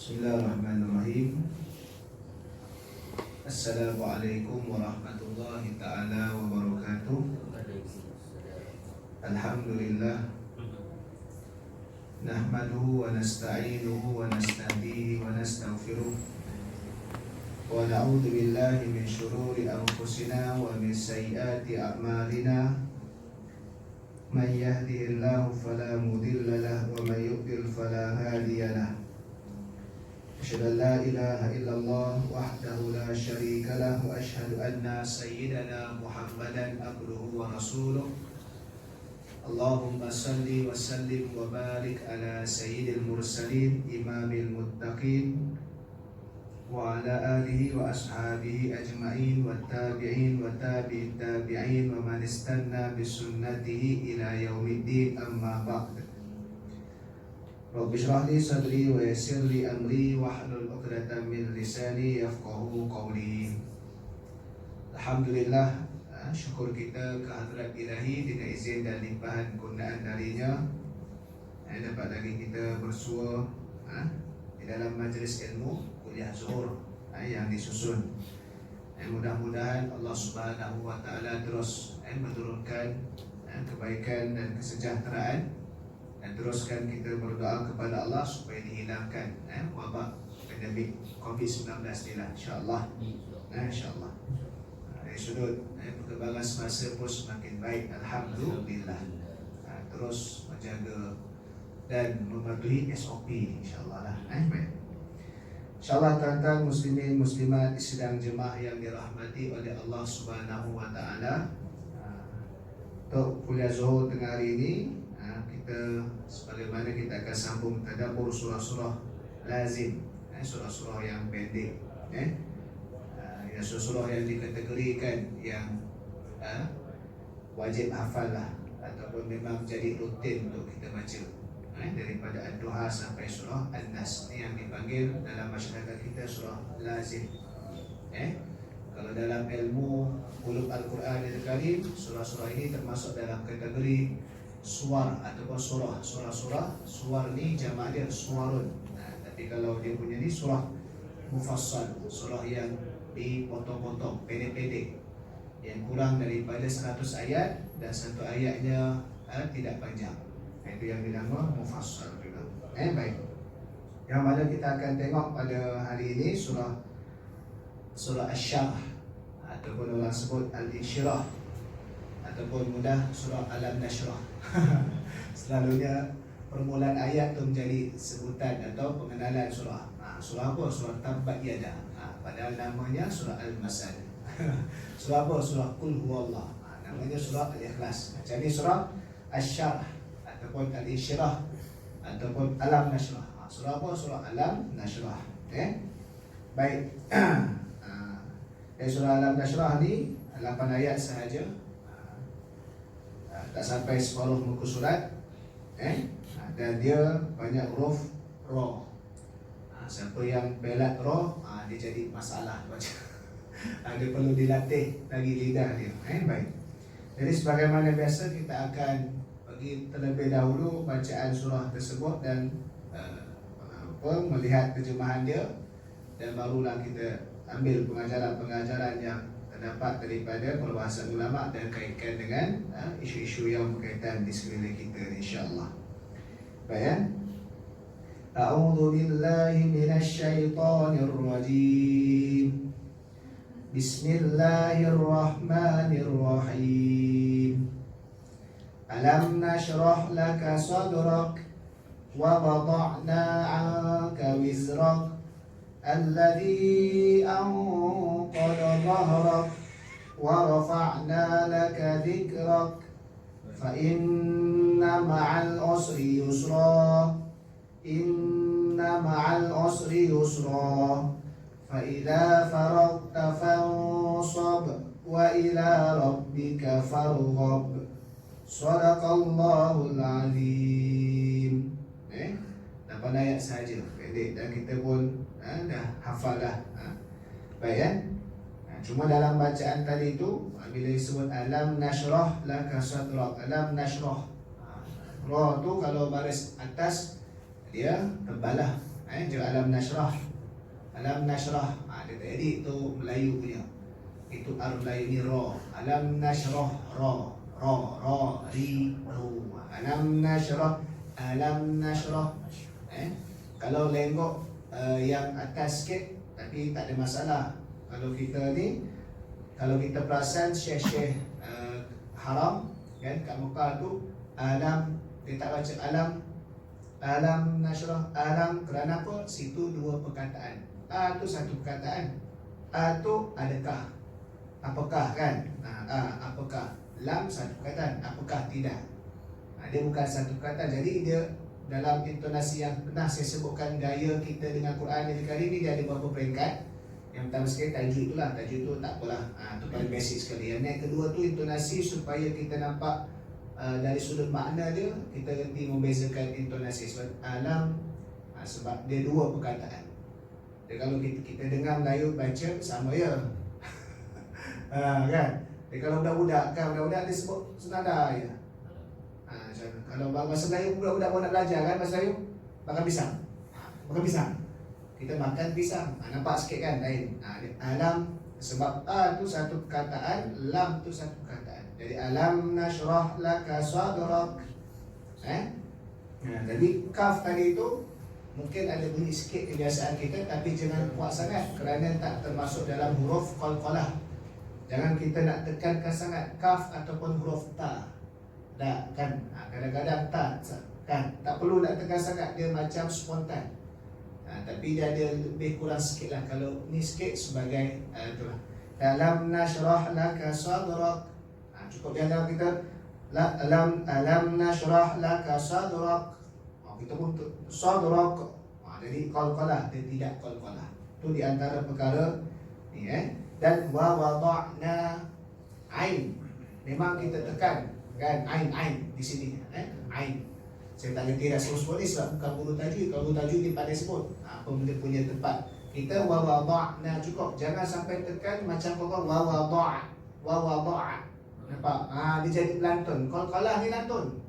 Bismillahirrahmanirrahim. Assalamualaikum warahmatullahi ta'ala wabarakatuh. Alhamdulillah, nahmaduhu wa nasta'inuhu wa nastahdihi wa nastaghfiruh, wa na'udzu billahi min syururi anfusina wa min sayyiati a'malina. Man yahdihillahu fala mudilla lahu wa man yudlil fala hadiya lahu. Asyhadu an la ilaha illallah wahdahu la syarika lah wa asyhadu anna sayyidana Muhammadan abduhu wa rasuluh. Allahumma salli wa sallim wa barik ala sayyidil mursalin imamil muttaqin wa ala alihi wa ashabihi ajma'in wa tabi'in wa tabi'it tabi'in wa man istanna bisunnatihi ila yaumiddin, amma ba'd. Rabbi shrah li sadri wa yassir li amri wahlul 'uqdatam min lisani yafqahu qawli. Alhamdulillah, syukur kita ke hadrat Ilahi dengan izin dan limpahan kegunaan darinya, dapat lagi kita bersua di dalam majlis ilmu kuliah zuhur yang disusun. Mudah-mudahan Allah Subhanahu wa taala terus menurunkan kebaikan dan kesejahteraan, dan teruskan kita berdoa kepada Allah supaya dihilangkan wabak pandemik COVID-19 ni lah, insyaAllah. InsyaAllah. Dari sudut perkembangan semasa pun semakin baik, Alhamdulillah. Terus menjaga dan mematuhi SOP, insyaAllah lah. Baik. InsyaAllah tuan-tuan muslimin muslimat sidang jemaah yang dirahmati oleh Allah Subhanahu wa taala, untuk kuliah zuhur tengah hari ini, kita sebagaimana kita akan sambung tadabbur surah-surah lazim, surah-surah yang pendek, surah-surah yang dikategorikan yang wajib hafal lah, ataupun memang jadi rutin untuk kita baca, daripada Ad-Duha sampai surah An-Nas. Ini yang dipanggil dalam masyarakat kita surah lazim. Kalau dalam ilmu ulum Al-Quran Al-Karim, surah-surah ini termasuk dalam kategori suar ataupun surah. Suar ni jamak dia suarun. Tapi kalau dia punya ni surah mufassal, surah yang dipotong-potong, pendek-pendek, yang kurang daripada 100 ayat dan satu ayatnya tidak panjang. Itu yang dinama mufassal juga. Baik. Yang mana kita akan tengok pada hari ini surah Asy-Syarh, ataupun orang sebut Al-Insyirah, ataupun mudah surah Alam Nashrah. Selalunya permulaan ayat tu menjadi sebutan atau pengenalan surah. Surah apa? Surah Tabbat Yada. Padahal namanya surah Al-Masad. Surah apa? Surah Qul Huwallah. Namanya surah Al-Ikhlas. Jadi surah Asy-Syarh ataupun Al-Insyirah ataupun Alam Nashrah. Surah apa? Surah Alam Nashrah. Baik. Surah Alam Nashrah ni 8 ayat sahaja, tak sampai separuh muka surat, dan dia banyak huruf ra. Siapa yang pelat ra, dia jadi masalah baca. Dia perlu dilatih lagi lidah dia. Baik. Jadi sebagaimana biasa kita akan bagi terlebih dahulu bacaan surah tersebut dan melihat terjemahan dia, dan barulah kita ambil pengajaran-pengajaran yang terdapat daripada perbahasan ulama dan kaitkan dengan isu-isu yang berkaitan di sekeliling kita, insya-Allah. Baik. A'udzu billahi minasy syaithanir rajim. Bismillahirrahmanirrahim. Alam nashrah laka sadrak wa wada'na 'anka wizrak alladhi anqadha dhahrak wa rafa'na laka dhikrak fa inna ma'al usri yusra inna ma'al usri yusra fa idza faragta fansab wa ila rabbika farghab. Shadaqallahul azim. 8 ayat sahaja, pendek, dan kita pun dah hafal dah. Baik. Cuma dalam bacaan tadi tu, bila disebut Alam Nashrah laka sadrak, Alam Nashrah, ra tu kalau baris atas dia tebal lah, Alam nashrah. Alam nashrah. Dia tak edit tu Melayu punya. Itu arus Melayu ni ra. Alam nashrah ra. Ri ru. Alam nashrah. Alam nashrah. Kalau lenggok yang atas sikit tapi tak ada masalah. Kalau kita perasan Syekh Haram kan kat Mekah tu alam, dia tak baca alam nashrah, alam kerana apa? Situ dua perkataan. Tu satu perkataan. Tu adakah? Apakah kan? Apakah? Lam satu perkataan. Apakah? Tidak. Dia bukan satu perkataan. Jadi dia dalam intonasi yang pernah saya sebutkan gaya kita dengan Quran yang kali ni dia ada beberapa peringkat. Yang pertama sekali tajuk itulah. Tajuk tu tak apalah. Tu paling basic sekali. Yang kedua tu intonasi supaya kita nampak dari sudut makna dia, kita nanti membezakan intonasi. Sebab alam sebab dia dua perkataan. Dia kalau kita dengar Melayu baca sama ya. Kan? Dia kalau budak-budak dia sebut senada ya. Kalau bahasa Melayu budak-budak pun nak belajar kan bahasa Melayu, makan pisang. Makan pisang. Kita makan pisang. Nampak sikit kan lain. Alam sebab tu satu perkataan, lam tu satu perkataan. Jadi alam nashrah laka sadrak. Jadi kaf tadi tu mungkin ada bunyi sikit kebiasaan kita, tapi jangan kuat sangat kerana tak termasuk dalam huruf qalqalah. Jangan kita nak tekankan sangat kaf ataupun huruf ta. Tak kan, kadang-kadang tak kan, tak perlu nak tekan sangat, dia macam spontan. Tapi dia ada lebih kurang sikit lah. Kalau ni sikit sebagai itulah. Alam nashrah laka sadrak. Cukup dia dalam kita alam nashrah laka sadrak. Kita pun sadrak. Jadi qalqalah, dia tidak qalqalah. Itu di antara perkara ni Dan wa wada'na ain. Memang kita tekan kan ain di sini ain. Saya tak ngerti dah sebut ni sebab bukan guru tajwid. Kalau guru tajwid ni pandai sebut apa benda punya tempat. Kita wa wada'na cukup. Jangan sampai tekan macam kau wa wada'a. Nampak? Dia jadi lantun. Qalqalah ni lantun.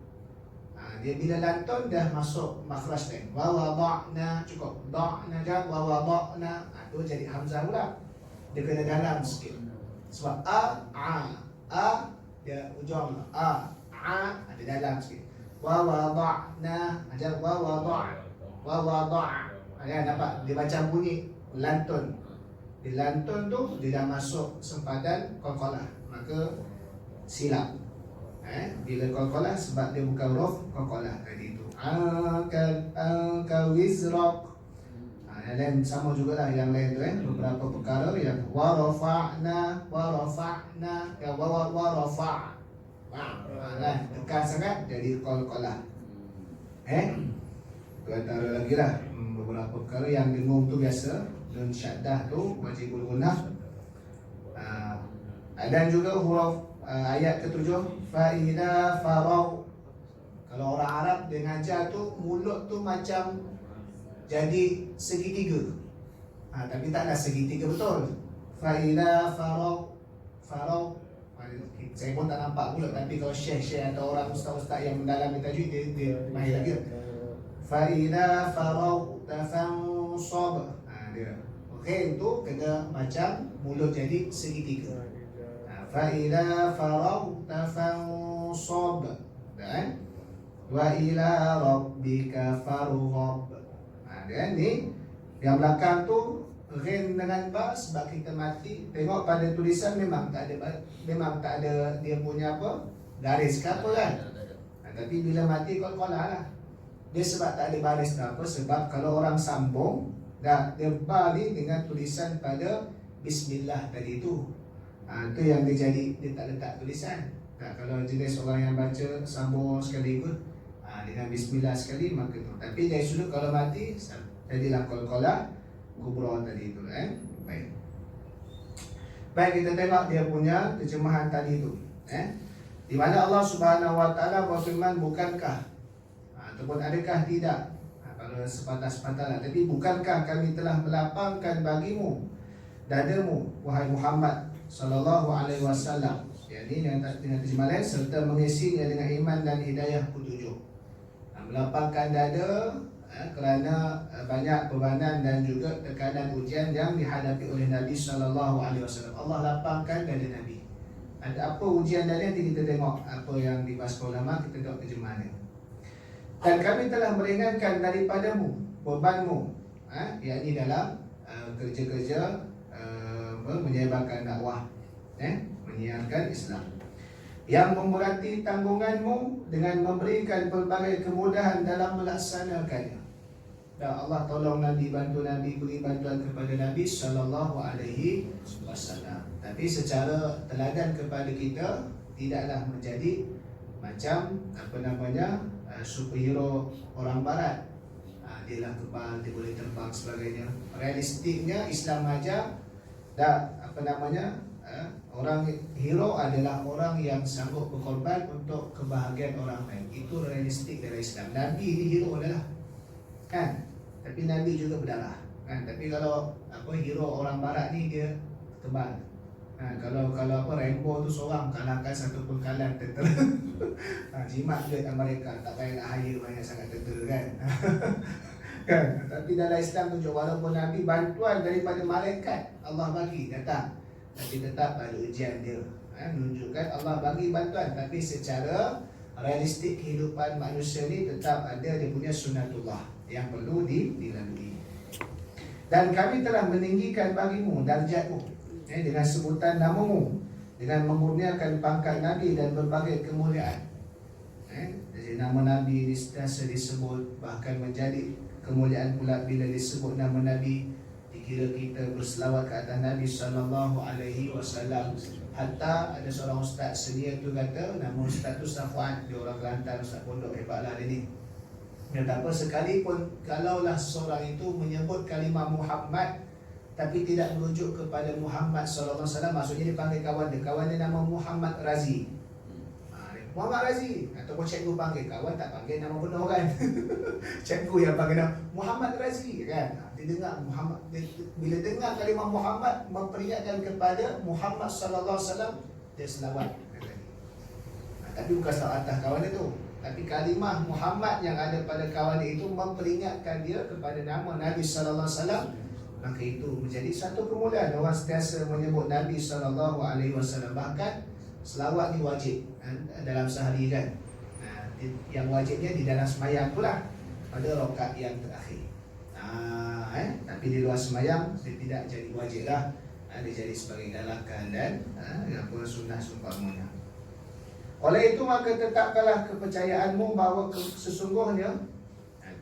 Dia bila lantun dah masuk makhraj lain. Wa wada'na cukup. Da'na dah wa wada'na. Tu jadi hamzah pula. Dia kena dalam sikit. Sebab dia ujung ada dalam sikit. Wa wada'na ajar wa wada'a. Nampak dia macam bunyi lantun. Di lantun tu dia dah masuk sempadan qalqalah. Maka silap. Bila qalqalah sebab dia bukan huruf qalqalah tadi tu. Ka wizrak. Dan sama jugalah yang lain tu beberapa perkara yang wa rafa'na ya wa rafa'. Tekan sangat jadi qalqalah. Tu antara lagi lah beberapa perkara yang dengung tu biasa. Nun syaddah tu wajibul gunah. Dan juga huruf ayat ke-7 fa idza faragh. Kalau orang Arab dia ngajar tu mulut tu macam jadi segitiga. Tapi taklah segitiga betul. Fa idza faragh. Saya pun tak nampak mulut, tapi kalau syekh atau orang ustaz-ustaz yang mendalam tajwid dia mahir lagi. Fa idza faragta fansab. Dia okey tu kena macam mulut jadi segitiga. Fa idza faragta fansab. Dan wa ila rabbika farghab. Dan ni yang belakang tu ghin dengan ba sebab kita mati. Tengok pada tulisan memang tak ada dia punya apa garis ke apa kan. Tapi bila mati qalqalah lah. Dia sebab tak ada baris apa, sebab kalau orang sambung dah dia ba ni dengan tulisan pada bismillah tadi tu. Tu yang dia jadi dia tak letak tulisan. Kalau jenis orang yang baca sambung sekali pun dengan bismillah sekali maka tu. Tapi dari sudut kalau mati jadilah qalqalah kubra tadi tu Baik, kita tengok dia punya terjemahan tadi tu di mana Allah Subhanahu wa taala berfirman, bukankah ataupun adakah tidak, kalau sepatah-sepatah lah, tapi bukankah kami telah melapangkan bagimu dadamu wahai Muhammad sallallahu alaihi wasallam, yakni dengan terjemahan lain, serta mengisinya dengan iman dan hidayah petunjuk. Melapangkan dada kerana banyak bebanan dan juga tekanan ujian yang dihadapi oleh Nabi SAW. Allah lapangkan dada Nabi. Ada apa ujian dia, nanti kita tengok apa yang dibahas ulama, kita tengok terjemahannya. Dan kami telah meringankan daripadamu bebanmu, yakni dalam kerja-kerja menyebarkan dakwah, menyiarkan Islam, yang memberati tanggunganmu dengan memberikan pelbagai kemudahan dalam melaksanakannya. Dan Allah tolong Nabi, bantu Nabi, beri bantuan kepada Nabi SAW. Tapi secara teladan kepada kita, tidaklah menjadi macam superhero orang barat. Dia lah kebal, dia boleh terbang sebagainya. Realistiknya Islam ajar orang hero adalah orang yang sanggup berkorban untuk kebahagiaan orang lain. Itu realistik dari Islam. Nabi ini hero adalah, kan? Tapi Nabi juga berdarah, kan? Tapi kalau hero orang barat ni dia tebal. Kalau Rambo tu seorang kalahkan satu pengkalan tentera. Jimat duit Amerika, tak payah nak hire banyak sangat tentera, kan? Kan? Tapi dalam Islam tunjuk, walaupun Nabi bantuan daripada malaikat Allah bagi datang, tapi tetap ada ujian dia. Menunjukkan Allah bagi bantuan, tapi secara realistik kehidupan manusia ni tetap ada dia punya sunnatullah yang perlu dilalui. Dan kami telah meninggikan bagimu darjatmu dengan sebutan namamu, dengan memurniakan pangkat Nabi dan berbagai kemuliaan. Jadi nama Nabi sentiasa disebut, bahkan menjadi kemuliaan pula bila disebut nama Nabi. Dikira kita berselawat ke atas Nabi SAW. Hatta ada seorang ustaz sedia tu kata, nama ustaz tu Safwan, dia orang Kelantan, ustaz pondok hebatlah dia ni. Dia tak apa, sekalipun kalaulah seseorang itu menyebut kalimah Muhammad tapi tidak merujuk kepada Muhammad SAW, maksudnya dia panggil kawan dia nama Muhammad Razi. Muhammad Razi, ataupun cikgu panggil, kawan tak panggil nama penuh, kan? Cikgu yang panggil nama Muhammad Razi, kan? Dia dengar Muhammad, bila dengar kalimah Muhammad memperingatkan kepada Muhammad SAW, dia selawat. Tapi bukan selawat atas kawan dia tu, tapi kalimah Muhammad yang ada pada kawan dia itu memperingatkan dia kepada nama Nabi SAW. Maka itu menjadi satu kemuliaan. Orang sentiasa menyebut Nabi SAW. Bahkan selawat ni wajib dalam sehari, kan? Yang wajibnya di dalam semayang pula, pada rakaat yang terakhir. Tapi di luar semayang dia tidak jadi wajib lah. Dia jadi sebagai galakan dan sunnah seumpamanya. Oleh itu maka tetapkanlah kepercayaanmu bahawa sesungguhnya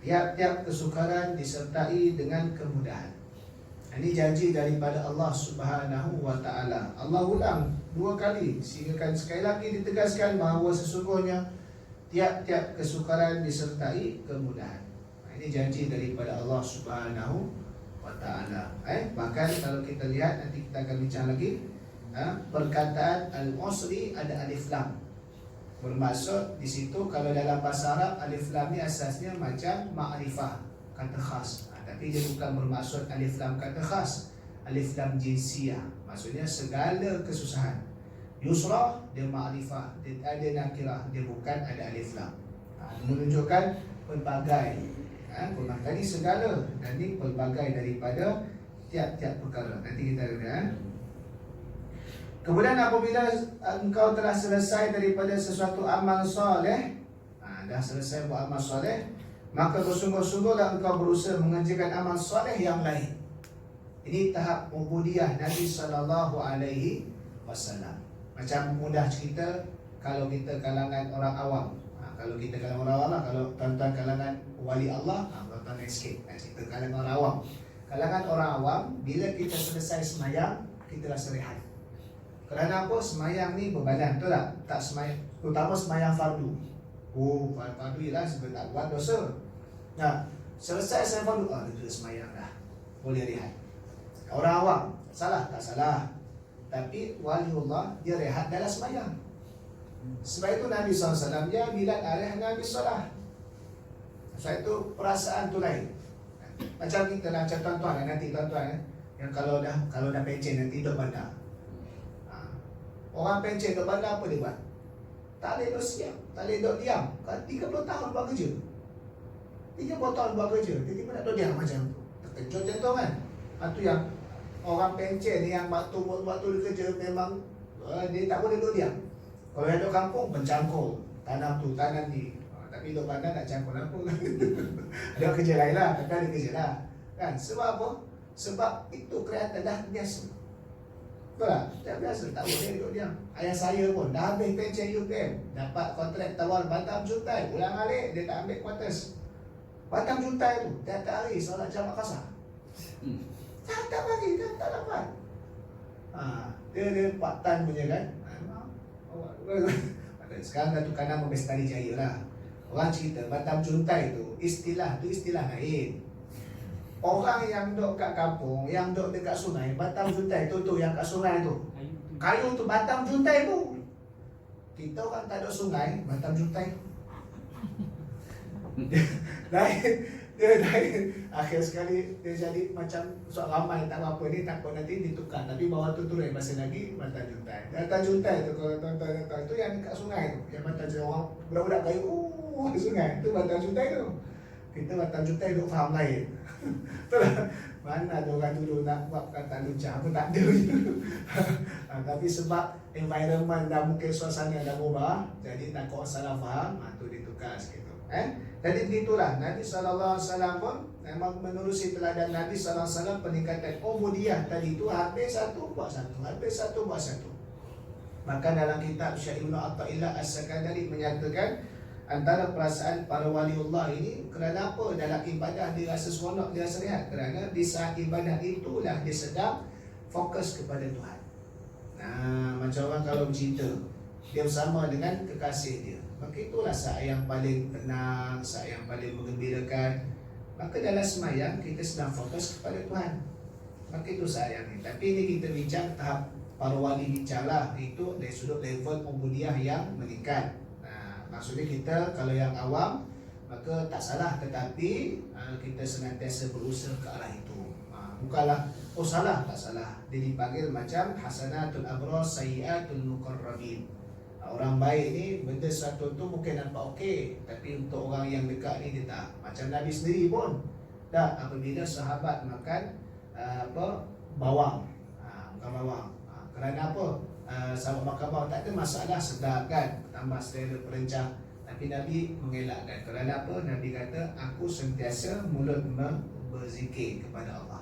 tiap-tiap kesukaran disertai dengan kemudahan. Ini janji daripada Allah Subhanahu wa Ta'ala. Allah ulang 2 kali, sehingga sekali lagi ditegaskan bahawa sesungguhnya tiap-tiap kesukaran disertai kemudahan. Ini janji daripada Allah Subhanahu wa Ta'ala. Bahkan kalau kita lihat, nanti kita akan bincang lagi, perkataan al-usri ada alif lam. Bermaksud di situ kalau dalam bahasa Arab alif lam ni asasnya macam ma'rifah, kata khas. Tapi dia bukan bermaksud alif lam kata khas, alif lam jinsiyah, maksudnya segala kesusahan. Yusra dia ma'rifah, dia ada nakirah, dia bukan ada alif lam. Menunjukkan pelbagai, tadi segala, dan ini pelbagai daripada tiap-tiap perkara. Nanti kita lihat. Kemudian apabila engkau telah selesai daripada sesuatu amal soleh, dah selesai buat amal soleh, maka bersungguh-sungguhlah engkau berusaha mengerjakan amal soleh yang lain. Ini tahap ubudiyah Nabi SAW. Macam mudah cerita, kalau kita kalangan orang awam, kalau kita kalangan orang awam, kalau tuan-tuan kalangan wali Allah, tuan-tuan sikit cerita kalangan orang awam. Kalangan orang awam, bila kita selesai semayang, kita rasa rehat. Kerana apa? Semayang ni berbadan, betul tak? Tak semayang, terutama semayang fardu. Fardu ialah sebab tak buat dosa. Selesai saya fardu, dia semayang dah, boleh rehat. Orang awam, salah tak salah, tapi waliullah dia rehat dalam semayang. Sebab itu Nabi SAW dia bila arah Nabi solat. Sebab itu perasaan tu lain. Macam kita lah, macam tuan-tuan nanti tuan-tuan yang kalau dah pencen nanti duduk bandar. Orang pencen duduk bandar apa dia buat? Tak boleh duduk siap, tak boleh duduk diam. 30 tahun buat kerja. 30 tahun buat kerja, tiba-tiba nak duduk diam macam tu. Terkejut macam tu kan. Itu yang orang pencen ni yang waktu dia kerja memang dia tak boleh duduk diam. Kalau yang duduk kampung, mencangkul tanam tu, tanam ni. Tapi duduk bandar nak cangkul apa? Ada kerja lain lah, tapi ada kerja lah kan. Sebab apa? Sebab itu kreatif dah biasa. Betul tak? Dah biasa, tak boleh duduk diam. Ayah saya pun dah habis pencen UPM, dapat kontrak tawar Batam Juntai, pulang balik dia tak ambil quarters. Batam Juntai tu, tiap hari solat jamak kasar. Tak bagi, tak dapat. Dia part time punya kan. Sekarang Datuk Kanam Bestari Jaya lah. Orang cerita Batam Juntai tu istilah lain. Orang yang duduk kat kampung, yang duduk dekat sungai, Batam Juntai tu yang kat sungai tu. Kayu tu Batam Juntai tu. Kita orang tak ada sungai, Batam Juntai. Dia akhir sekali dia jadi macam soal ramai tak apa ni, takut nanti ditukar, tapi bawah tu turun masih lagi Batam Juntai. Batam Juntai tu kalau tuan-tuan tahu tu yang dekat sungai tu, yang Batam Juntai orang budak-budak kayu di sungai tu Batam Juntai tu. Kita Batam Juntai duk faham lain. Betul tak? Mana ada orang dulu nak buat kata lucah pun tak ada. Tapi sebab environment dah mungkin suasana dah berubah, jadi takut salah faham, tu ditukar sikit. Jadi begitulah Nabi SAW pun memang menerusi teladan Nabi SAW peningkatan ubudiyah tadi itu habis satu buat satu, habis satu buat satu. Maka dalam kitab Syekh Ibn Atha'illah As-Sakandari menyatakan antara perasaan para waliullah ini kerana apa dalam ibadah dia rasa seronok, dia rasa rehat, kerana di saat ibadah itulah dia sedang fokus kepada Tuhan. Macam orang kalau bercinta, dia bersama dengan kekasih dia, maka itulah saat yang paling tenang, saat yang paling menggembirakan. Maka dalam semayang kita sedang fokus kepada Tuhan, maka itu saat yang ini. Tapi ini kita bincang tahap para wali bincang lah, itu dari sudut level ubudiyah yang meningkat. Maksudnya kita kalau yang awam maka tak salah, tetapi kita senantiasa berusaha ke arah itu. Bukanlah salah, tak salah. Dia dipanggil macam hasanatul abrar sayyiatul muqarrabin. Orang baik ni benda satu tu mungkin nampak okey, tapi untuk orang yang dekat ni dia tak. Macam Nabi sendiri pun dah apabila sahabat makan bawang, bukan bawang. Kerana apa? Sahabat makan bawang tak ada masalah, sedap kan, tambah selera perencah. Tapi Nabi mengelakkan. Kerana apa? Nabi kata aku sentiasa mulut berzikir kepada Allah.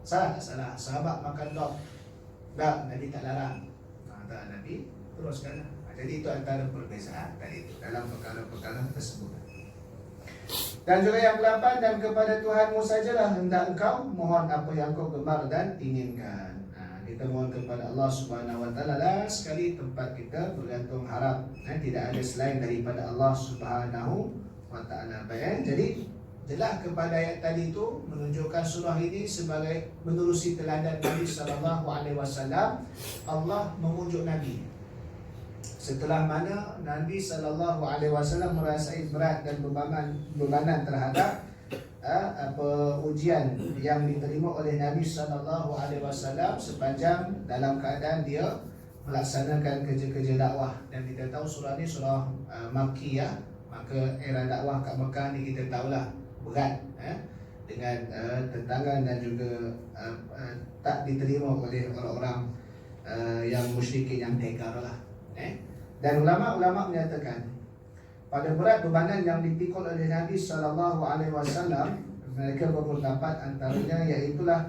Salah tak salah? Sahabat makan dog, tak, Nabi tak larang. Tak, Nabi teruskan. Jadi itu antara perbezaan tadi itu dalam perkara-perkara tersebut. Dan juga yang ke-8, dan kepada Tuhanmu sajalah hendak engkau mohon apa yang kau gemar dan inginkan. Kita mohon kepada Allah Subhanahu Wa Taala lah sekali tempat kita bergantung harap. Tidak ada selain daripada Allah Subhanahu Wa Taala. Jadi jelas kepada ayat tadi itu menunjukkan surah ini sebagai menerusi teladan Nabi Sallallahu Alaihi Wasallam. Allah memujuk Nabi setelah mana Nabi SAW merasai berat dan bebanan terhadap ujian yang diterima oleh Nabi SAW sepanjang dalam keadaan dia melaksanakan kerja-kerja dakwah. Dan kita tahu surah ni surah Makkiyah, maka era dakwah kat Mekah ni kita tahulah berat dengan tentangan dan juga tak diterima oleh orang-orang yang musyrikin yang tegar lah. Dan ulama-ulama menyatakan pada berat bebanan yang dipikul oleh Nabi SAW, mereka berpendapat antaranya iaitulah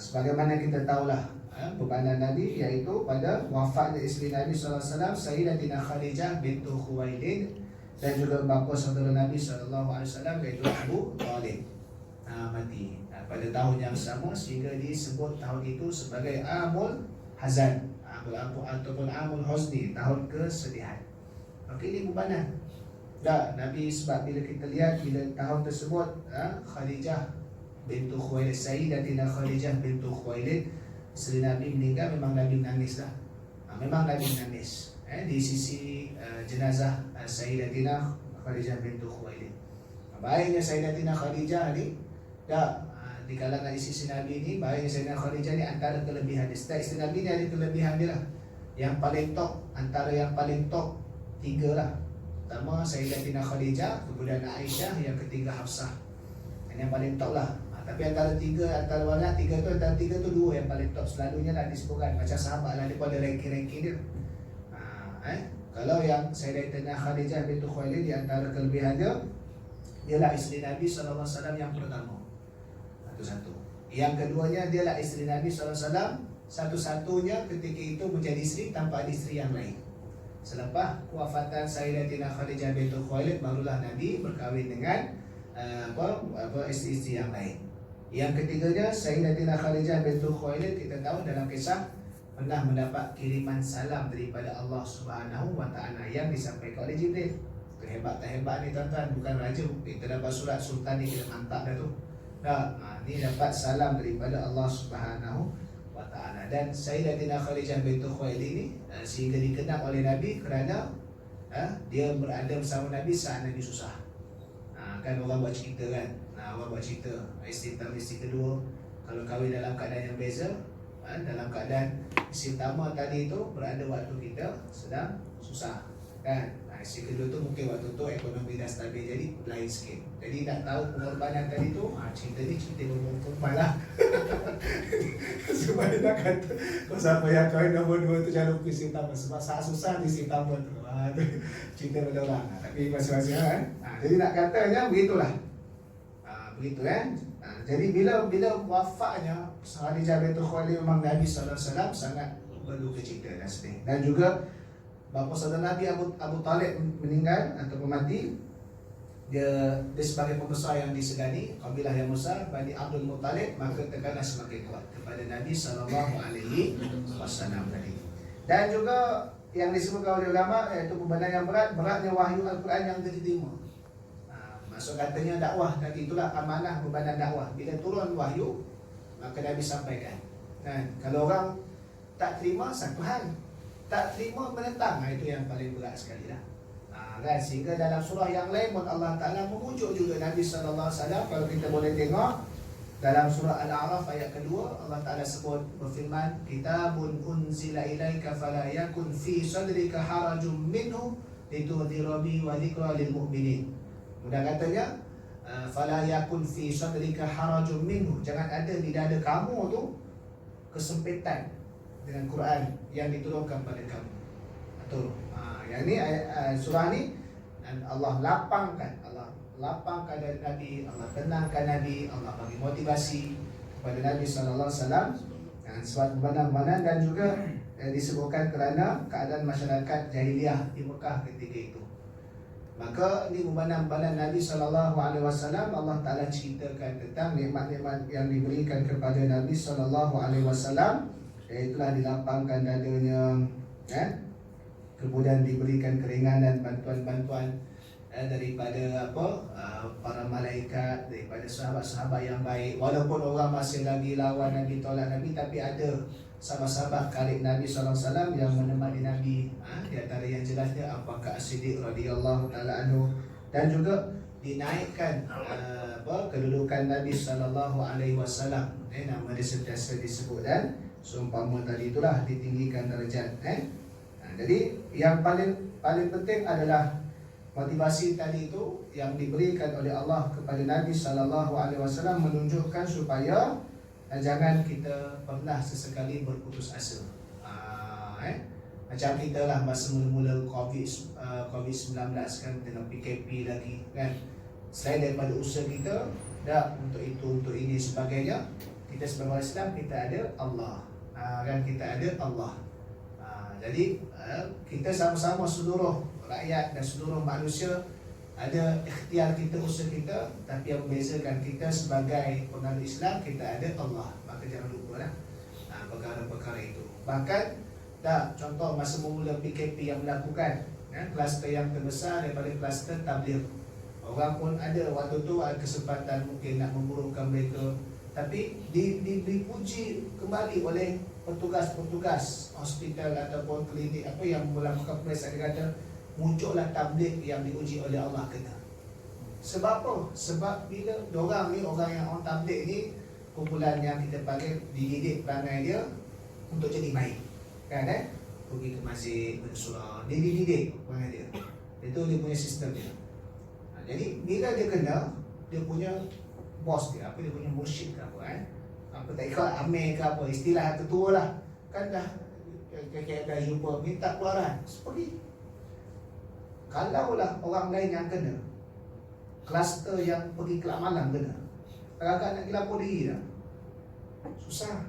sebagaimana kita tahulah bebanan Nabi, iaitu pada wafatnya isteri Nabi SAW, Sayyidatina Khadijah bintu Khuwailid, dan juga bapa saudara Nabi SAW iaitu Abu Talib mati pada tahun yang sama, sehingga disebut tahun itu sebagai Amul Hazan ataupun Amul Huzni, tahun kesedihan. Maka ini bebanan. Nabi, sebab bila kita lihat bila tahun tersebut Khadijah bintu Khuwailid, Sayyidatina Khadijah bintu Khuwailid, isteri Nabi meninggal, memang Nabi menangis lah. Memang Nabi menangis di sisi jenazah Sayyidatina Khadijah bintu Khuwailid. Baiknya Sayyidatina Khadijah ni di kalangan sisi Nabi ni, baiknya Sayyidatina Khadijah ni antara kelebihan dia. Setiap isteri Nabi ni ada kelebihan dia lah. Yang paling top, antara yang paling top 3 lah. pertama Sayyidatina Khadijah, kemudian Aisyah, yang ketiga Hafsah. Ini yang paling top lah. Tapi antara banyak antara tiga tu dua yang paling top selalunya dah disebutkan macam sahabat lah, dia pun ada ranking-ranking dia. Kalau yang Sayyidatina Khadijah bintu Khuwailid, di antara kelebihan dia, dialah isteri Nabi SAW yang pertama. Satu-satu. Yang keduanya, dialah isteri Nabi SAW satu-satunya ketika itu menjadi isteri tanpa ada isteri yang lain. Selepas kewafatan Sayyidatina Khadijah bintu Khuwailid, barulah Nabi berkahwin dengan isteri-isteri yang lain. Yang ketiganya, Sayyidatina Khadijah bintu Khuwailid, kita tahu dalam kisah pernah mendapat kiriman salam daripada Allah Subhanahu wa Ta'ala yang disampaikan oleh Jibril. Hebat tak hebat ni tuan-tuan, bukan raja. Kita dapat surat sultan ni, kita mantap dah tu. Ni dapat salam daripada Allah Subhanahu wa Ta'ala. Dan Sayyidatina Khadijah bintu Khuwailid ni sehingga dikenal oleh Nabi kerana dia berada bersama Nabi saat Nabi susah. Kan orang buat cerita kan, orang buat cerita isteri pertama, isteri kedua kalau kahwin dalam keadaan yang beza, dalam keadaan isteri pertama tadi itu berada waktu kita sedang susah kan, isteri kedua tu mungkin waktu tu ekonomi dah stabil, jadi lain sikit. Jadi nak tahu pengorbanan tadi tu, cerita ni cerita perempuan lah. Sebab dia nak kata, kau siapa yang kahwin nombor 2 tu jangan lupa isteri pertama, sebab saat susah di isteri pertama tu. Cerita pada orang, tapi masing-masing kan. Jadi nak katanya begitulah. Begitu kan. Jadi bila wafatnya Khadijah bintu Khuwailid, memang Nabi SAW sangat berduka cita dan sedih. Dan juga bapa saudara Nabi Abu Talib meninggal ataupun mati. Dia sebagai pembesar yang disegani, kabilah yang besar, Bani Abdul Muttalib, maka tekanan semakin kuat kepada Nabi SAW tadi. Dan juga yang disebutkan oleh ulama, iaitu beban yang beratnya wahyu Al-Quran yang diterima. Maksud katanya dakwah tadi, itulah amanah bebanan dakwah. Bila turun wahyu, maka Nabi sampaikan. Kalau orang tak terima, satu hal. Tak terima, menentang, itu yang paling berat sekali lah. Sehingga dalam surah yang lain pun Allah Ta'ala memujuk juga Nabi SAW. Kalau kita boleh tengok dalam surah Al-A'raf ayat kedua, Allah Ta'ala sebut berfirman, Kitabun unzila ilaika fala yakun fi sadrika harajum minhu litudhira bi wa dhikra lil mu'minin. Kemudian katanya, fala yakun fi sadrika harajum minhu, jangan ada di dada kamu tu kesempitan dengan Quran yang diturunkan pada kamu. Betul. Yang ni surah ni Allah lapangkan dari Nabi, Allah tenangkan Nabi, Allah bagi motivasi kepada Nabi SAW sebab benar-benar. Dan juga disebutkan kerana keadaan masyarakat jahiliah di Mekah ketika itu. Maka ini benar-benar Nabi SAW, Allah Ta'ala ceritakan tentang nikmat-nikmat yang diberikan kepada Nabi SAW, iaitulah dilapangkan dadanya, kemudian diberikan keringanan, bantuan-bantuan daripada para malaikat, daripada sahabat-sahabat yang baik. Walaupun orang masih lagi lawan Nabi, tolak Nabi, tapi ada sahabat-sahabat karib Nabi SAW yang menemani Nabi. Di antara yang jelasnya apakah As-Siddiq radhiyallahu ta'ala anhu. Dan juga dinaikkan kedudukan Nabi SAW. Nama dia sentiasa disebut, dan seumpama tadi itulah ditinggikan darjat. Jadi yang paling penting adalah motivasi tadi itu yang diberikan oleh Allah kepada Nabi SAW, menunjukkan supaya jangan kita pernah sesekali berputus asa. Macam kita lah masa mula-mula COVID-19 kan, dengan PKP lagi kan. Selain daripada usaha kita untuk itu, untuk ini sebagainya, kita sebagai orang Islam, kita ada Allah. Kita ada Allah. Jadi kita sama-sama seluruh rakyat dan seluruh manusia ada ikhtiar kita, usaha kita, tapi yang membezakan kita sebagai penganut Islam, kita ada Allah. Maka jangan lupa lah perkara-perkara itu. Bahkan contoh masa memula PKP yang melakukan kluster yang terbesar daripada kluster tabligh. Orang pun ada waktu tu ada kesempatan mungkin nak memburukan mereka, tapi dipuji kembali oleh petugas hospital ataupun klinik yang melakukan pemeriksaan. Dia kata muncullah tabligh yang diuji oleh Allah kata. Sebab apa? Sebab bila orang yang orang tabligh ni, kumpulan yang kita panggil dididik perangai dia untuk jadi baik kan, pergi ke masjid bersurah, dididik perangai dia. Itu dia punya sistem dia. Jadi bila dia kena, dia punya bos dia, apa dia punya mursyid ke apa apa tak ikut amir ke apa, istilah ketua lah. Kan dah dah jumpa minta keluaran, pergi. Kalaulah orang lain yang kena, kluster yang pergi kelab malam kena, agak nak dilapor diri dah. Susah.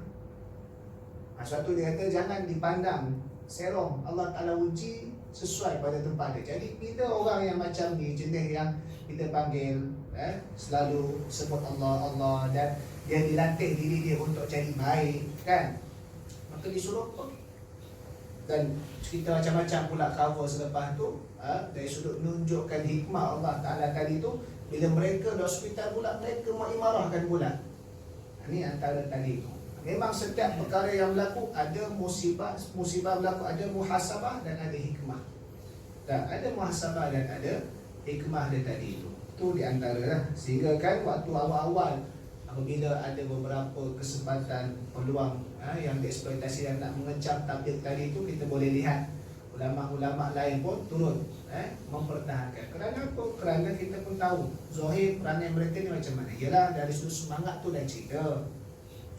Sebab tu dia kata jangan dipandang serong. Allah Ta'ala uji sesuai pada tempat dia. Jadi kita orang yang macam ni, jenis yang kita panggil selalu sebut Allah, Allah, dan dia dilatih diri dia untuk jadi baik, kan, maka disuruh pergi. Dan cerita macam-macam pula cover selepas tu, dari sudut menunjukkan hikmah Allah Ta'ala tadi tu. Bila mereka di hospital pula, mereka mengimarahkan pula. Ini antara tadi tu. Memang setiap perkara yang berlaku ada musibah berlaku, ada muhasabah dan ada hikmah. Dan ada muhasabah dan ada hikmah dia tadi itu. Itu di antara lah. Sehingga kan waktu awal-awal apabila ada beberapa kesempatan peluang yang dieksploitasi dan nak mengecam tabligh tadi itu, kita boleh lihat ulama-ulama lain pun turun mempertahankan. Kerana apa? Kerana kita pun tahu zahir perangai mereka ni macam mana. Yalah, dari sudut semangat tu dah cerita.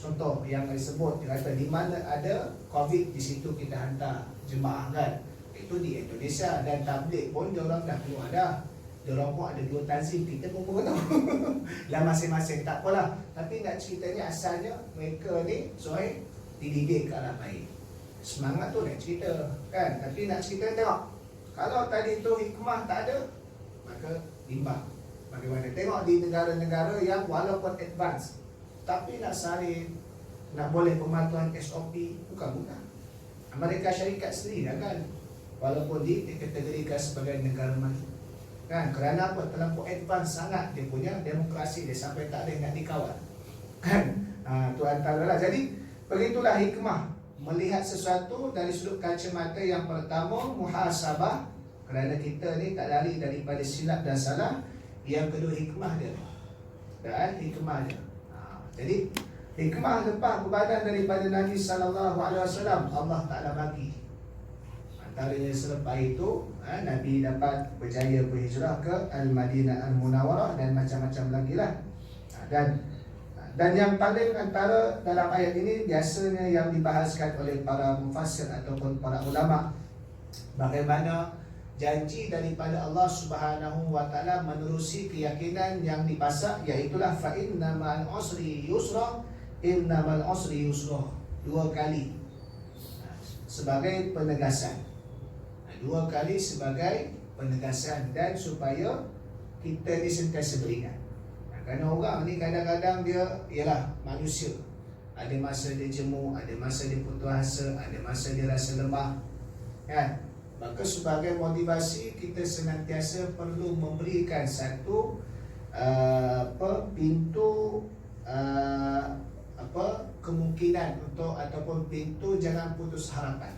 Contoh yang disebut, dia kata di mana ada COVID, di situ kita hantar jemaah, kan. Itu di Indonesia. Dan tabligh pun diorang dah keluar dah. Diorang pun ada 2 tanzim, kita pun tahu lah masing-masing, tak apalah. Tapi nak ceritanya asalnya mereka ni Zohir dididik ke arah baik. Semangat tu nak cerita, kan. Tapi nak cerita tengok, kalau tadi tu hikmah tak ada, maka limbah. Bagaimana? Tengok di negara-negara yang walaupun advance, tapi nak salin, nak boleh pematuhan SOP, bukan. Amerika Syarikat sendiri dah, kan, walaupun dikategorikan sebagai negara maju, kan. Kerana apa? Terlampau advance sangat dia punya demokrasi dia, sampai tak ada yang nak dikawal, kan. Tu antara lah. Jadi begitulah hikmah melihat sesuatu dari sudut kacamata yang pertama, muhasabah, kerana kita ni tak lari daripada silap dan salah. Yang kedua, hikmah dia, dan hikmah dia. Jadi hikmah lepas kebadan daripada Nabi SAW, Allah Ta'ala bagi. Antaranya selepas itu Nabi dapat berjaya berhijrah ke Al-Madinah Al-Munawarah dan macam-macam lagi lah. Dan yang paling antara dalam ayat ini biasanya yang dibahaskan oleh para mufassir ataupun para ulama, bagaimana janji daripada Allah Subhanahu wa Ta'ala menerusi keyakinan yang dipasak, iaitulah fa innamal usri yusra, innamal usri yusra, 2 kali sebagai penegasan. 2 kali sebagai penegasan, dan supaya kita ni sentiasa beringat. Kerana orang ni kadang-kadang dia ialah manusia. Ada masa dia jemu, ada masa dia putus asa, ada masa dia rasa lemah, kan. Maka sebagai motivasi, kita senantiasa perlu memberikan satu pintu kemungkinan untuk, ataupun pintu jangan putus harapan.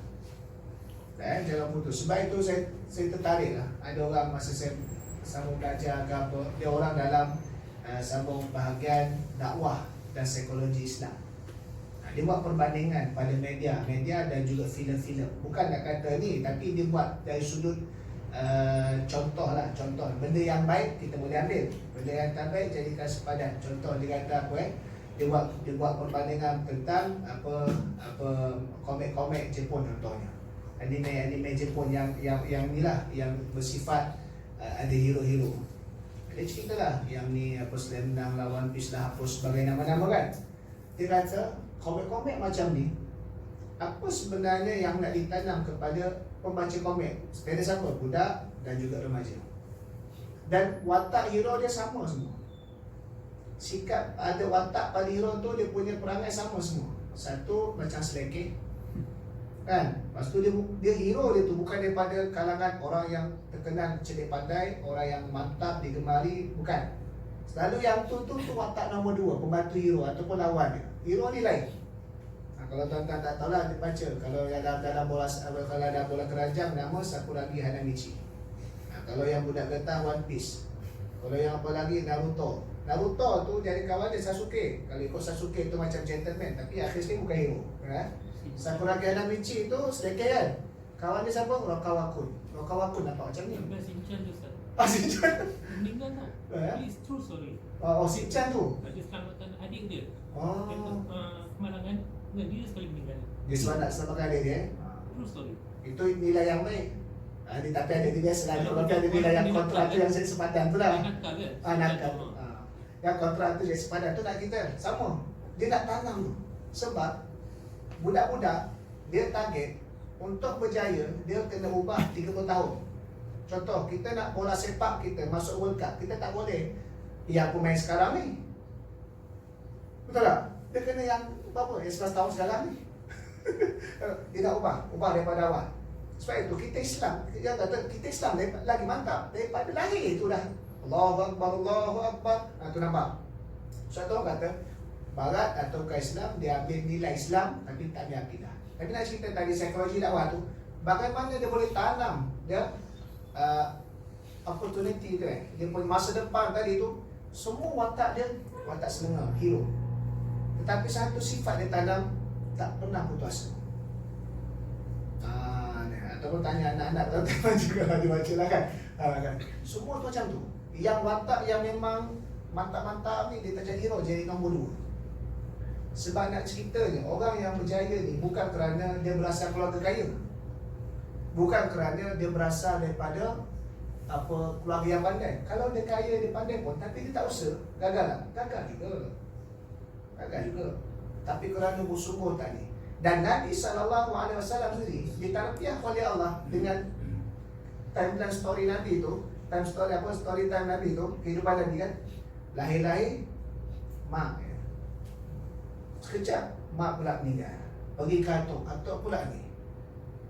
Jangan putus. Sebab itu saya tertarik lah. Ada orang masa saya sambung belajar ke apa, dia orang dalam sambung bahagian dakwah dan psikologi Islam. Dia buat perbandingan pada media dan juga filem-filem. Bukan nak kata ni, tapi dia buat dari sudut contoh benda yang baik kita boleh ambil, benda yang tak baik jadikan sepadan. Contoh dia kata apa dia buat perbandingan tentang apa komik Jepun, contohnya anime Jepun yang inilah yang bersifat ada hero-hero. Dia ceritalah yang ni apa, Slam Dunk lawan Peace lah, hapus sebagai nama-nama, kan. Dia kata komik-komik macam ni, apa sebenarnya yang nak ditanam kepada pembaca komik? Sekali siapa? Budak dan juga remaja. Dan watak hero dia sama semua. Sikap ada watak pada hero tu, dia punya perangai sama semua. Satu macam selekeh, kan. Lepas tu dia hero dia tu bukan daripada kalangan orang yang terkenal cerdik pandai, orang yang mantap digemari, bukan. Selalu yang tu watak nombor 2, pembantu hero ataupun lawan dia. Hero ni lain. Kalau tuan-tuan tak tahu lah, baca. Kalau dalam bola keranjang, nama Sakuragi Hanamichi. Kalau yang budak getah, One Piece. Kalau yang apa lagi, Naruto tu jadi kawan dia Sasuke. Kalau ikut Sasuke tu macam gentleman, tapi akhir sekali bukan hero, kan? Sakuragi Hanamichi tu sedekah, kan. Kawan dia siapa? Rokawakun. Rokawakun apa macam ni? Sampai Sinchan tu Ustaz. Sinchan. Meninggal tau. It's true story. Sinchan tu. Dia selamatkan adik dia. Kemalangan. Dia sekali meninggal. Dia selamatkan adik dia. True story. Itu nilai yang baik. Tapi ada dia biasa lah. Kalau ada nilai yang kontra tu yang sepadan tu lah. Nakal ke? Nakal. Yang kontra tu yang sepadan tu nak kita. Sama. Dia nak tanam tu. Sebab budak-budak dia target untuk berjaya, dia kena ubah 30 tahun. Contoh, kita nak bola sepak kita masuk World Cup, kita tak boleh yang pemain sekarang ni. Betul tak? Dia kena yang berapa? Yang 11 tahun sekarang ni. Dia nak ubah daripada awal. Sebab itu kita Islam, yang kata kita Islam lagi mantap daripada lahir itu dah. Allahu Akbar, Allahu Akbar. Itu nampak. Sebab tu orang kata Barat atau ke Islam, dia ambil nilai Islam tapi tak ambil akidah. Tapi nak cerita tadi psikologi dakwah tu, bagaimana dia boleh tanam dia opportunity tu dia punya masa depan tadi tu, semua watak dia watak selengah, hero. Tetapi satu sifat dia tanam, tak pernah putus asa. Ataupun tanya anak-anak teman juga dia baca lah kan. Semua tu macam tu. Yang watak yang memang mantap-mantap ni, dia tak jadi hero, jadi nombor 2. Sebab nak ceritanya, orang yang berjaya ni bukan kerana dia berasal keluarga kaya, bukan kerana dia berasal daripada keluarga yang pandai. Kalau dia kaya, dia pandai pun, tapi dia tak usaha, gagal tak? Gagal juga. Tapi kerana bersungguh tadi. Dan Nabi SAW sendiri ditarbiah oleh Allah dengan timeline story Nabi tu. Story time Nabi tu, kehidupan Nabi kan. Lahir-lahir, mak sekejap, mak pula meninggal. Pergi ke atuk pula ni.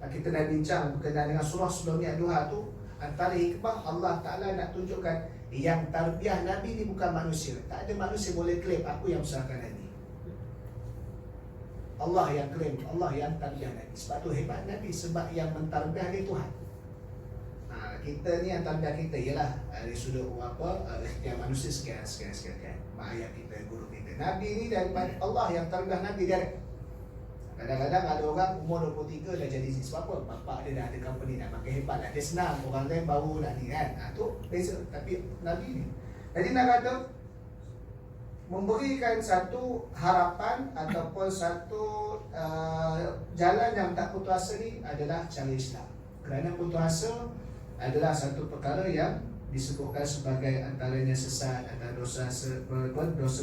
Kita dah bincang berkenaan dengan surah sebelum ni Ad-Duha tu. Antara hikmah Allah Ta'ala nak tunjukkan yang tarbiyah Nabi ni bukan manusia. Tak ada manusia boleh klaim aku yang besarkan Nabi. Allah yang klaim, Allah yang tarbiyah Nabi. Sebab tu hebat Nabi, sebab yang mentarbiyah dia Tuhan. Kita ni yang tarbiyah kita ialah dari sudut ikhtiar manusia sekian. Mak ayah kita, guru kita. Nabi ni daripada Allah yang tarbiyah Nabi direct. Kadang-kadang ada orang umur 23 dah jadi sebab apa? Bapak dia dah ada company, dah makin hebat lah. Dia senang, orang lain baru nak ni kan. Tu beza. Tapi Nabi ni, jadi nak kata memberikan satu harapan ataupun satu jalan yang tak putus asa ni adalah cara Islam. Kerana putus asa adalah satu perkara yang disebutkan sebagai antaranya sesat, antara dosa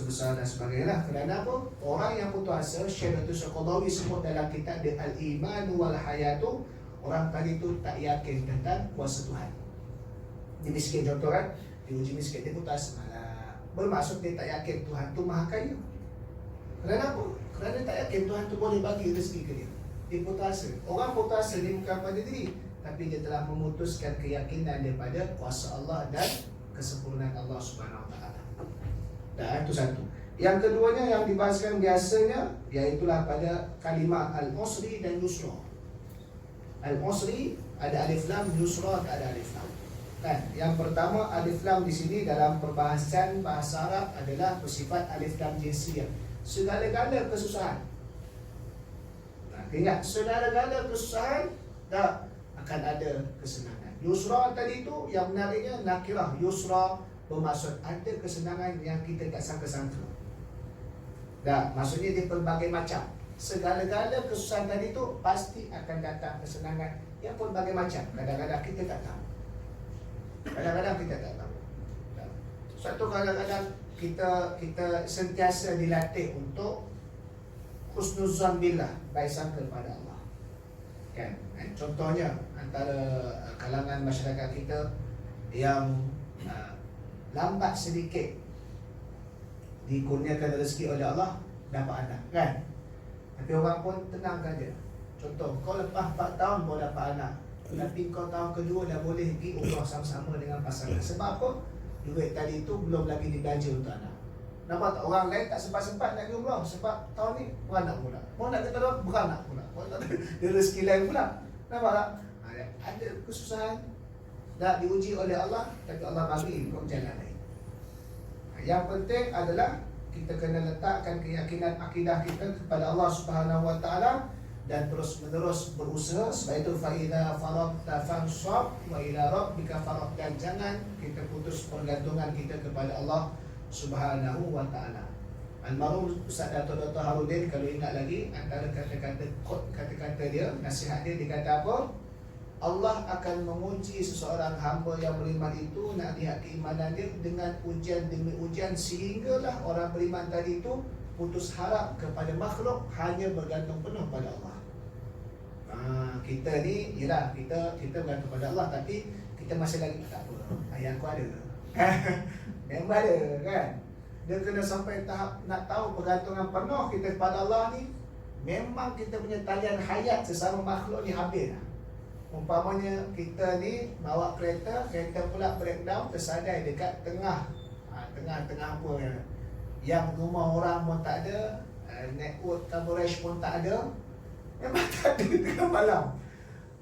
besar dan sebagainya. Kerana apa? Orang yang putus asa, Syekh Qadawi sebut dalam kitab dia Al-Iman wal Hayatu, orang tadi tu tak yakin tentang kuasa Tuhan. Dia miskin, contoh kan, diuji miskin, dia putus asa. Bermaksud dia tak yakin Tuhan tu maha kaya. Kerana apa? Kerana tak yakin Tuhan tu boleh bagi rezeki ke dia. Dia putus asa. Orang putus asa ni bukan pada diri, tapi dia telah memutuskan keyakinan daripada kuasa Allah dan kesempurnaan Allah Subhanahu Wa Taala. Dan itu satu. Yang keduanya yang dibahaskan biasanya, iaitulah pada kalimah al-usri dan yusra. Al-usri ada alif lam, yusra tak ada alif lam. Kan? Yang pertama alif lam di sini dalam perbahasan bahasa Arab adalah bersifat alif lam jinsiyah. Segala-gala kesusahan. Ingat, segala-gala kesusahan tak akan ada kesenangan. Yusra tadi tu yang menariknya nakirah. Yusra bermaksud ada kesenangan yang kita tak sangka-sangka. Dah, maksudnya dia pelbagai macam. Segala-gala kesusahan tadi tu pasti akan datang kesenangan yang pelbagai macam. Kadang-kadang kita tak tahu. Satu kadang-kadang kita sentiasa dilatih untuk husnuzan billah, baik sangka pada Allah. Kan? Contohnya antara kalangan masyarakat kita yang lambat sedikit dikurniakan rezeki oleh Allah dapat anak, kan? Tapi orang pun tenangkan dia. Contoh, kau lepas 4 tahun baru dapat anak, tapi kau tahun kedua dah boleh pergi umrah sama-sama dengan pasangan. Sebab apa? Duit tadi tu belum lagi dibelanja untuk anak. Nampak tak? Orang lain tak sempat-sempat nak pergi umrah sebab tahun ni beranak pula. Mau nak kata dah beranak pula. Dia rezeki lain pula. Nampak tak? Ada kesusahan dah diuji oleh Allah, tapi Allah bagi kau jalan lain. Yang penting adalah kita kena letakkan keyakinan akidah kita kepada Allah Subhanahu Wa Taala dan terus menerus berusaha. Sebab itu fa idza faragta fansab wa ila rabbika faragh, dan jangan kita putus pergantungan kita kepada Allah Subhanahu wa taala. Almarhum Ustaz Dr. Harudin kalau ingat lagi, antara kata-kata dia, nasihat dia kata apa? Allah akan menguji seseorang hamba yang beriman itu, nak lihat keimanan dia dengan ujian demi ujian, sehinggalah orang beriman tadi itu putus harap kepada makhluk, hanya bergantung penuh pada Allah. Kita ni, yelah, kita bergantung pada Allah, tapi kita masih lagi tak apa, ayah aku ada. Memang ada kan? Dia kena sampai tahap nak tahu pergantungan penuh kita kepada Allah ni, memang kita punya talian hayat sesama makhluk ni habis lah. Umpamanya kita ni bawa kereta pula breakdown, tersadai dekat tengah tengah-tengah apa ya, yang rumah orang pun tak ada, network coverage pun tak ada, memang tak ada tengah malam.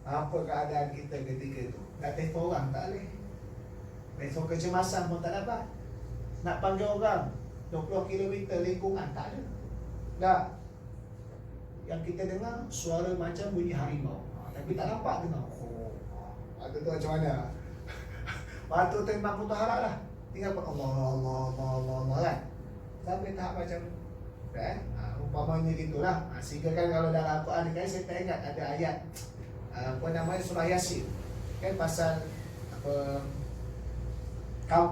Apa keadaan kita ketika tu? Nak telefon orang tak boleh, telefon kecemasan pun tak dapat, nak panggil orang 20 km lingkungan tak ada. Dah, yang kita dengar suara macam bunyi harimau, tapi tak nampak dengar. Itu tu macam mana? Waktu tu memang putus harap lah. Tinggal pun Allah kan. Sampai tahap macam kan? Umpamanya gitulah. Sehingga kan kalau dalam Al-Quran ni kan, saya tak ingat ada ayat apa namanya, surah Yasin kan, pasal apa,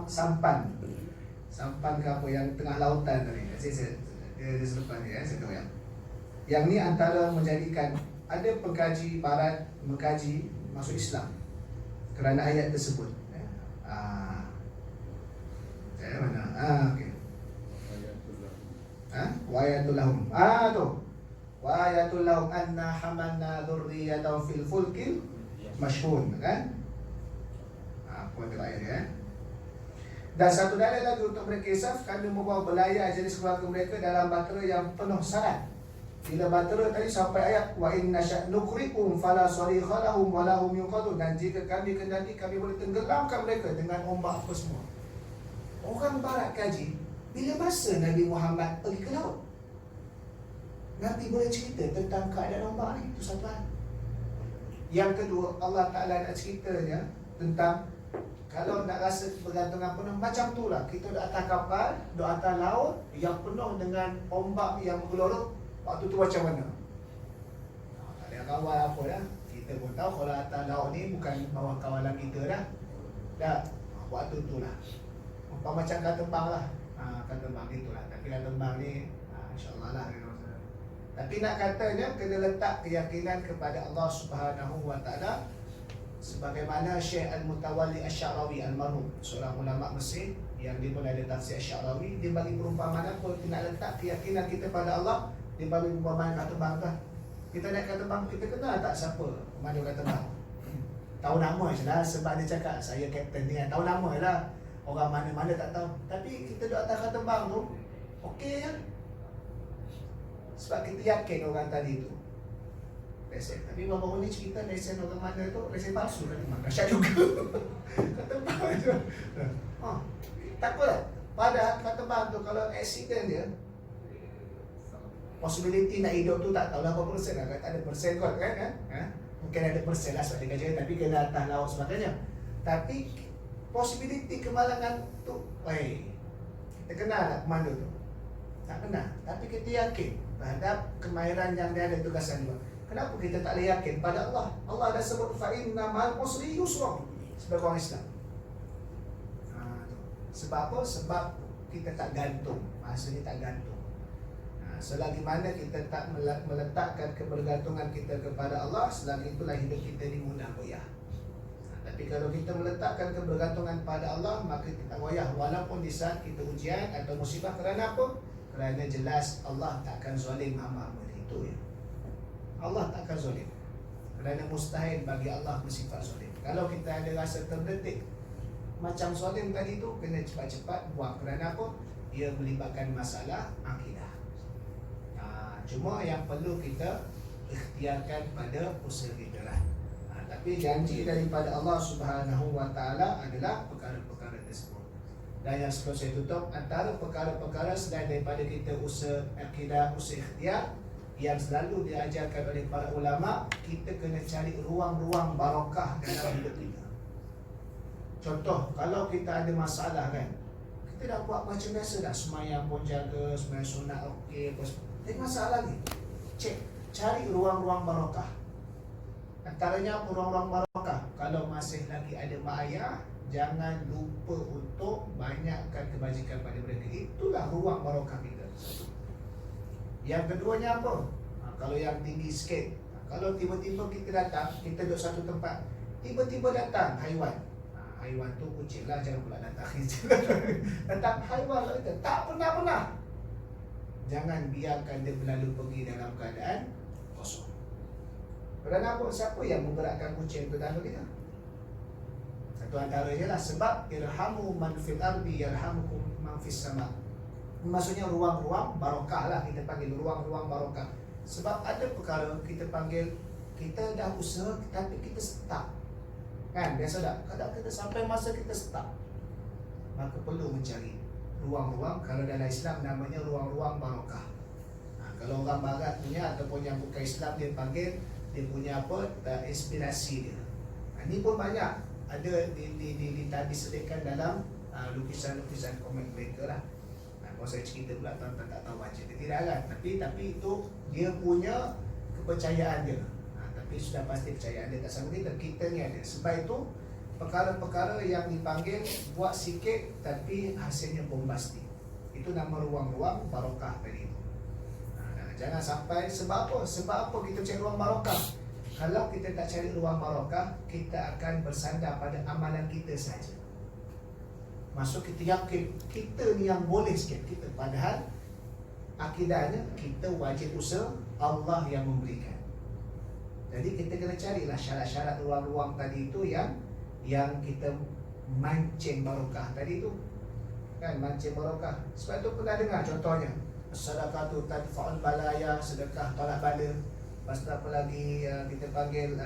sampan ke apa yang tengah lautan tadi. Dia selepas ni saya tahu yang ni antara menjadikan ada pengkaji barat mengkaji masuk Islam kerana ayat tersebut. Mana? Okey. Wa ayatul lahum. Tu. Wa ayatul lahum anna hamalna dzurriyyatan fil fulkil mashhun, kan? Poin terakhir ya. Dan satu dalil lagi untuk mereka Isaf, kami membawa belayar jenis keluarga mereka dalam bahtera yang penuh syarat. Bila bahtera tadi sampai ayat wa inna sya'nuqrikum fala sarikha lahum wa lahum yuqadun, dan jika kami kendaki kami boleh tenggelamkan mereka dengan ombak apa semua. Orang barat kaji, bila masa Nabi Muhammad pergi ke laut, Nabi boleh cerita tentang keadaan ombak ni. Itu satu hal. Yang kedua, Allah Ta'ala nak ceritanya tentang kalau nak rasa bergantungan penuh, macam tu lah. Kita duduk atas kapal, duduk atas laut yang penuh dengan ombak yang bergelorok. Waktu tu macam mana? Tak ada kawal apa dah. Kita pun tahu kalau atas laut ni bukan bawah kawalan kita dah. Dah, waktu tu lah. Macam kat tembang lah. Kat tembang itu lah. Tapi kat tembang ni, insyaAllah lah. Tapi nak katanya, kena letak keyakinan kepada Allah Subhanahu Wa Taala. Sebagaimana Syekh Al-Mutawalli Asy-Sya'rawi almarhum, seorang ulama Mesir yang dia pun ada tafsir Asy-Sya'rawi, dia bagi perumpamaan apa, kita nak letak keyakinan kita pada Allah. Dia bagi perumpamaan kat tembang kan. Kita naik kat tembang, kita kenal tak siapa pemandu kat tembang? Tahu nama je lah, sebab dia cakap saya kapten ni kan. Tahu nama je lah. Orang mana-mana tak tahu. Tapi kita duduk atas kat tembang tu, okey kan? Sebab kita yakin orang tadi tu lesen. Tapi baru ni cerita lesen orang mana tu, lesen palsu kan, memang dahsyat juga. Kata bang tu. Tak apa lah. Padahal kata bang tu kalau accident dia, possibility nak hidup tu tak tahu lah berapa persen lah. Tak ada persen kot kan? Mungkin ada persen lah sebab dia kerja, tapi kena atas laut sebagainya. Tapi possibility kemalangan tu, kita kenal tak komando tu? Tak kenal. Tapi kita yakin terhadap kemahiran yang dia ada tugasan dia. Kenapa kita tak boleh yakin pada Allah? Allah dah sebut fa inna ma'al usri yusra sebagai orang Islam. Sebab apa? Sebab kita tak gantung. Maksudnya tak gantung. Selagi mana kita tak meletakkan kebergantungan kita kepada Allah, selagi itulah hidup kita ni mudah goyah. Tapi kalau kita meletakkan kebergantungan pada Allah, maka kita goyah walaupun di saat kita ujian atau musibah. Kerana apa? Kerana jelas Allah takkan zalim hamba-hamba itu ya. Allah takkan zalim. Kerana mustahil bagi Allah bersifat zalim. Kalau kita ada rasa terdetik macam zalim tadi tu, kena cepat-cepat buang. Kerana apa? Ia melibatkan masalah akidah. Cuma yang perlu kita ikhtiarkan pada usaha kita lah. Tapi janji daripada Allah Subhanahu Wa Taala adalah perkara-perkara tersebut. Dan yang sebelum saya tutup, antara perkara-perkara selain daripada kita usaha akidah, usaha ikhtiar, yang selalu diajarkan oleh para ulama, kita kena cari ruang-ruang barakah dalam hidup kita. Contoh, kalau kita ada masalah kan, kita dah buat macam biasa dah, semayang pun jaga, semayang sunat okey, tapi masalah ni, cari ruang-ruang barakah. Antaranya ruang-ruang barakah, kalau masih lagi ada mak ayah, jangan lupa untuk banyakkan kebajikan pada mereka. Itulah ruang barakah kita. Yang keduanya apa? Kalau yang tinggi sikit, kalau tiba-tiba kita datang, kita duduk satu tempat, tiba-tiba datang haiwan. Haiwan tu kucing lah, jangan pula datang datang haiwan kita, tak pernah. Jangan biarkan dia berlalu pergi dalam keadaan kosong. Kerana apa? Siapa yang menggerakkan kucing ke dalam kita? Satu antaranya lah, sebab irhamu man fil ardi yarhamukum man fis sama. Maksudnya ruang-ruang barakah lah, kita panggil ruang-ruang barakah. Sebab ada perkara kita panggil, kita dah usaha tapi kita stuck. Kan, biasa tak? Kadang kita sampai masa kita stuck, maka perlu mencari ruang-ruang. Kalau dalam Islam namanya ruang-ruang barakah. Kalau orang barat punya ataupun yang bukan Islam, dia panggil, dia punya apa, inspirasi dia. Ini pun banyak ada diselitkan dalam lukisan-lukisan komik mereka lah. Kalau saya cerita pula tuan-tuan tak tahu baca, dia tidak kan, tapi itu dia punya kepercayaan dia. Tapi sudah pasti kepercayaan dia tak sama kita ni ada. Sebab itu perkara-perkara yang dipanggil buat sikit tapi hasilnya bombastik, itu nama ruang-ruang barakah tadi itu. Jangan sampai, sebab apa? Sebab apa kita cari ruang barakah? Kalau kita tak cari ruang barakah, kita akan bersandar pada amalan kita saja. Masuk kita yakin kita ni yang boleh sikit kita, padahal akidahnya kita wajib usaha, Allah yang memberikan. Jadi kita kena carilah syarat-syarat ruang-ruang tadi itu yang kita mancing barakah tadi itu. Kan, mancing barakah. Sebab tu pernah dengar contohnya, sedekah tu tadfa'ul balaya, sedekah tolak bala. Lepas tu apa lagi, kita panggil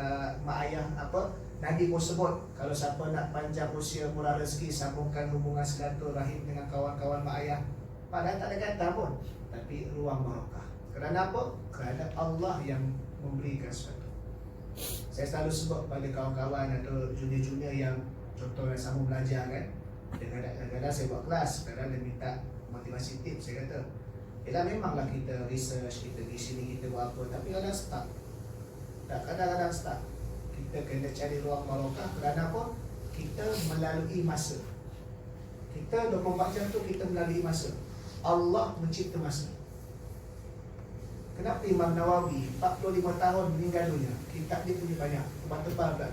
mak ayah apa, Nabi pun sebut, kalau siapa nak panjang usia, murah rezeki, sambungkan hubungan silaturahim dengan kawan-kawan mak ayah. Padahal tak ada kata pun, tapi ruang barakah. Kerana apa? Kerana Allah yang memberikan sesuatu. Saya selalu sebut pada kawan-kawan atau junior-junior yang contohnya sambung belajar kan, kadang-kadang saya buat kelas, kadang dia minta motivasi tips. Saya kata, yelah memanglah kita research, kita di sini, kita buat apa, tapi kadang stuck. Kadang-kadang stuck. Kita kena cari ruang barakah. Kerana apa? Kita melalui masa. Kita 24 jam tu kita melalui masa. Allah mencipta masa. Kenapa Imam Nawawi 45 tahun meninggal dunia? Kitab dia punya banyak, tebal-tebal pula.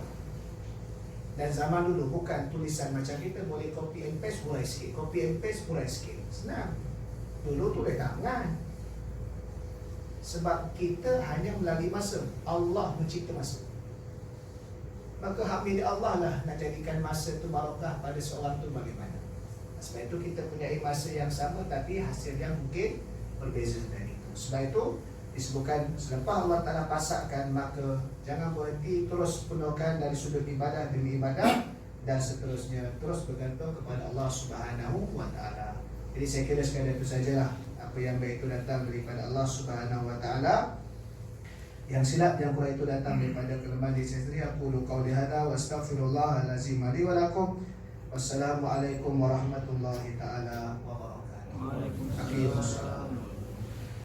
Dan zaman dulu bukan tulisan macam kita, boleh copy and paste, hurai sikit, copy and paste, hurai sikit. Senang. Dulu tulis tangan. Sebab kita hanya melalui masa. Allah mencipta masa. Maka hak milik Allah lah nak jadikan masa tu barakah pada seorang tu bagaimana. Sebab itu kita punya masa yang sama, tapi hasil yang mungkin berbeza dari itu. Sebab itu disebutkan selepas Allah Ta'ala pasakkan, maka jangan berhenti, terus penuhkan dari sudut ibadah demi ibadah, dan seterusnya terus bergantung kepada Allah Subhanahu Wa Ta'ala. Jadi saya kira sekadar itu sajalah apa yang baik itu datang daripada Allah Subhanahu Wa Ta'ala. Yang silap, yang kurang itu datang daripada kelemahan diri saya sendiri. Aku qauli hadza wa astaghfirullahalazim li wa lakum. Wassalamualaikum warahmatullahi taala wabarakatuh. Waalaikumsalam.